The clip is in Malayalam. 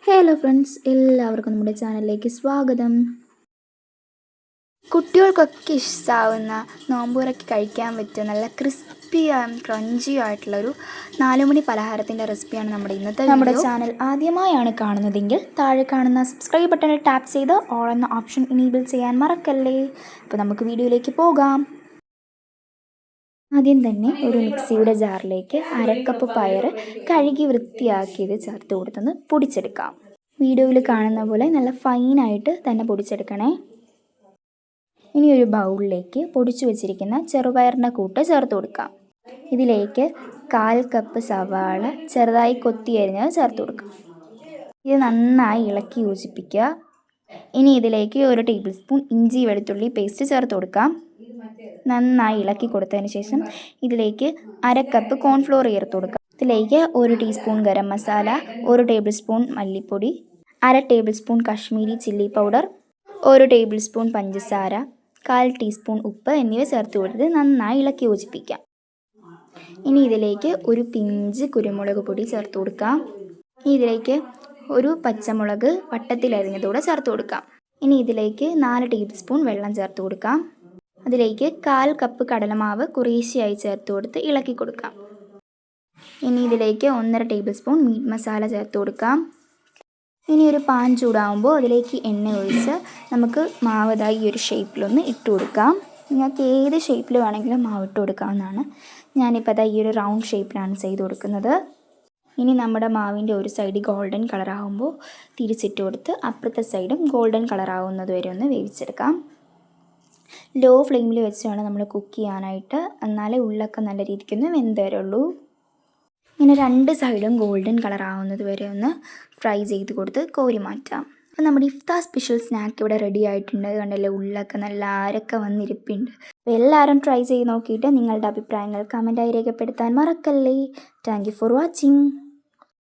ഹലോ ഫ്രണ്ട്സ്, എല്ലാവർക്കും നമ്മുടെ ചാനലിലേക്ക് സ്വാഗതം. കുട്ടികൾക്കൊക്കെ ഇഷ്ടമാവുന്ന നോമ്പുറയ്ക്ക് കഴിക്കാൻ പറ്റിയ നല്ല ക്രിസ്പിയും ക്രഞ്ചിയും ആയിട്ടുള്ളൊരു 4 മണി പലഹാരത്തിൻ്റെ റെസിപ്പിയാണ് നമ്മുടെ ചാനൽ ആദ്യമായാണ് കാണുന്നതെങ്കിൽ താഴെ കാണുന്ന സബ്സ്ക്രൈബ് ബട്ടണിൽ ടാപ്പ് ചെയ്ത് ഓൾ എന്ന ഓപ്ഷൻ എനേബിൾ ചെയ്യാൻ മറക്കല്ലേ. അപ്പോൾ നമുക്ക് വീഡിയോയിലേക്ക് പോകാം. ആദ്യം തന്നെ ഒരു മിക്സിയുടെ ജാറിലേക്ക് 1/2 കപ്പ് പയർ കഴുകി വൃത്തിയാക്കിയത് ചേർത്ത് കൊടുത്തൊന്ന് പൊടിച്ചെടുക്കാം. വീഡിയോയിൽ കാണുന്ന പോലെ നല്ല ഫൈനായിട്ട് തന്നെ പൊടിച്ചെടുക്കണേ. ഇനി ഒരു ബൗളിലേക്ക് പൊടിച്ചു വെച്ചിരിക്കുന്ന ചെറുപയറിൻ്റെ കൂട്ട് ചേർത്ത് കൊടുക്കാം. ഇതിലേക്ക് 1/4 കപ്പ് സവാള ചെറുതായി കൊത്തിയരിഞ്ഞത് ചേർത്ത് കൊടുക്കാം. ഇത് നന്നായി ഇളക്കി യോജിപ്പിക്കുക. ഇനി ഇതിലേക്ക് 1 ടേബിൾ സ്പൂൺ ഇഞ്ചി വെളുത്തുള്ളി പേസ്റ്റ് ചേർത്ത് കൊടുക്കാം. നന്നായി ഇളക്കി കൊടുത്തതിന് ശേഷം ഇതിലേക്ക് 1/2 കപ്പ് കോൺഫ്ലോർ ചേർത്ത് കൊടുക്കാം. ഇതിലേക്ക് 1 teaspoon garam masala, 1 table spoon മല്ലിപ്പൊടി, 1/2 table spoon Kashmiri chilli powder, 1 table spoon പഞ്ചസാര, 1/4 ടീസ്പൂൺ ഉപ്പ് എന്നിവ ചേർത്ത് കൊടുത്ത് നന്നായി ഇളക്കി യോജിപ്പിക്കാം. ഇനി ഇതിലേക്ക് ഒരു പിഞ്ച് കുരുമുളക് പൊടി ചേർത്ത് കൊടുക്കാം. ഇതിലേക്ക് ഒരു പച്ചമുളക് വട്ടത്തിലരിഞ്ഞതോടെ ചേർത്ത് കൊടുക്കാം. ഇനി ഇതിലേക്ക് 4 ടേബിൾ സ്പൂൺ വെള്ളം ചേർത്ത് കൊടുക്കാം. അതിലേക്ക് 1/4 കപ്പ് കടലമാവ് കുറേശ്ശെയായി ചേർത്ത് കൊടുത്ത് ഇളക്കി കൊടുക്കാം. ഇനി ഇതിലേക്ക് 1.5 ടേബിൾ സ്പൂൺ മീറ്റ് മസാല ചേർത്ത് കൊടുക്കാം. ഇനി ഒരു പാൻ ചൂടാകുമ്പോൾ അതിലേക്ക് എണ്ണ ഒഴിച്ച് നമുക്ക് മാവ് ഈ ഒരു ഷേപ്പിലൊന്ന് ഇട്ട് കൊടുക്കാം. നിങ്ങൾക്ക് ഏത് ഷേപ്പിൽ വേണമെങ്കിലും മാവ് ഇട്ട് കൊടുക്കാവുന്നതാണ്. ഞാനിപ്പോൾ ഈ ഒരു റൗണ്ട് ഷേപ്പിലാണ് ചെയ്ത് കൊടുക്കുന്നത്. ഇനി നമ്മുടെ മാവിൻ്റെ ഒരു സൈഡ് ഗോൾഡൻ കളറാകുമ്പോൾ തിരിച്ചിട്ട് കൊടുത്ത് അപ്പുറത്തെ സൈഡും ഗോൾഡൻ കളറാകുന്നത് വരെ ഒന്ന് വേവിച്ചെടുക്കാം. ലോ ഫ്ലെയിമിൽ വെച്ചാണ് നമ്മൾ കുക്ക് ചെയ്യാനായിട്ട്, എന്നാലേ ഉള്ളൊക്കെ നല്ല രീതിക്കൊന്ന് വെന്ത് വരുള്ളൂ. ഇങ്ങനെ 2 സൈഡും ഗോൾഡൻ കളറാവുന്നത് വരെ ഒന്ന് ഫ്രൈ ചെയ്ത് കൊടുത്ത് കോരി മാറ്റാം. അപ്പോൾ നമ്മുടെ ഇഫ്താർ സ്പെഷ്യൽ സ്നാക്ക് ഇവിടെ റെഡി ആയിട്ടുണ്ട്. കണ്ടല്ലേ, ഉള്ളൊക്കെ നല്ല ആരൊക്കെ വന്നിരിപ്പുണ്ട്. അപ്പോൾ എല്ലാവരും ട്രൈ ചെയ്ത് നോക്കിയിട്ട് നിങ്ങളുടെ അഭിപ്രായങ്ങൾ കമൻറ്റായി രേഖപ്പെടുത്താൻ മറക്കല്ലേ. Thank you for watching.